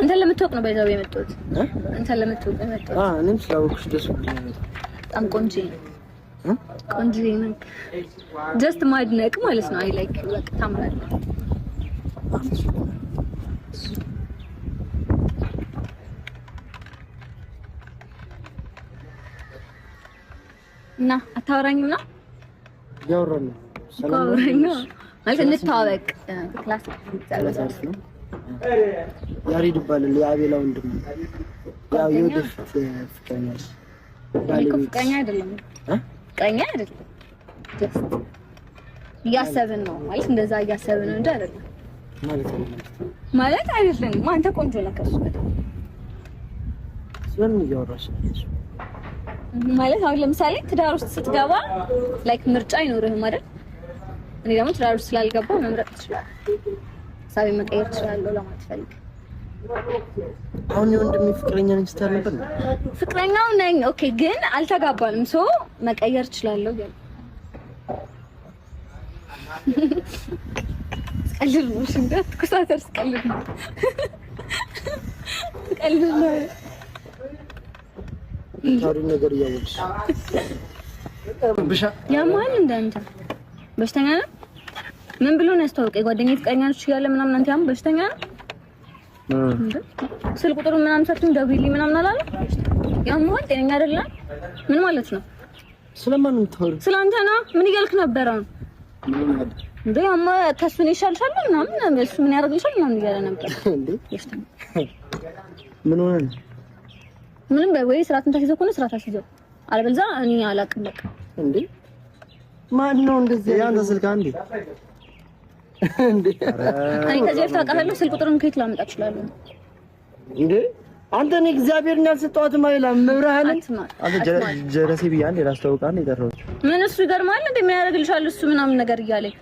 انت اللي متوق ነው ባይዛው የመጣሁት انت اللي متوق የመጣሁት እኔም ስላወቅሽ ደስ ብሎኛል በጣም ቆንጆ ነክ ጀስት ማድነቅ ማለት ነው አይ ላይክ በቃ ታምራለህ እና አታወራኝም ነው ያወራኝ ሰላም ነው ማለት እንታወቅ ክላስ ተዛዛስ ነው ያሪድ ይባላል የአቤላ ወንድም ያው የወደፊት ፍቅረኛ አይደለም ፍቅረኛ አይደለም ጀስት እያሰብን ነው ማለት እንደዛ እያሰብን ነው እንጂ አይደለም ማለት አይደለም አንተ ቆንጆ ነህ ከሱ በጣም ስለምን እያወራሽ ማለት አሁን ለምሳሌ ትዳር ውስጥ ስትገባ ላይክ ምርጫ አይኖርህም አይደል እኔ ደግሞ ትዳር ውስጥ ስላልገባሁ መምረጥ እችላለሁ ሳቢ መቀየር እችላለሁ ለማለት ፈልግ አሁን የወንድሜ ፍቅረኛ ነኝ ስታል ነበር ፍቅረኛው ነኝ ኦኬ ግን አልተጋባንም ሶ መቀየር እችላለሁ ግን ቀልድ ነው ሽንገት ኩሳተር ቀልድ ነው ቀልድ ነው ታሪ ነገር ያወቅሽ ብሻ ያማን እንዳንተ በሽተኛ ነው ምን ብሎ ነው ያስተዋወቀኝ ጓደኛዬ ፍቅረኛች ያለ ምናምን አንተ ያም በሽተኛ ነው ስልክ ቁጥሩ ምናምን ሰጥቶኝ ደውይልኝ ምናምን አላለ ያማን ጤነኛ አይደለም ምን ማለት ነው ስለማን ነው ታወሪ ስላንተ ነው ምን ይገልክ ነበር አሁን እንዴ ያማ ከሱን ይሻልሻል ምናምን እሱ ምን ያደርግልሻል ምናምን ይገለ ነበር እንዴ ምን ሆነ ምንም ወይ ስራትን ታስይዘው ከሆነ ስራ ታስይዘው አለበለዚያ እኔ አላቅም በቃ እንዴ ማን ነው እንደዚህ ያንተ ስልክ አንዴ እንዴ እኔ ከዚህ በፊት አውቃለሁ ስልክ ቁጥሩን ከየት ላመጣ እችላለሁ እንዴ አንተ ነው እግዚአብሔርን ያልሰጠዋትም አይላም መብራህን አንተ ጀረሲ ቢያን ላስተዋውቃን ይደረው ምን እሱ ይገርማል እንዴ ምን ያደርግልሻል እሱ ምናምን ነገር እያለኝ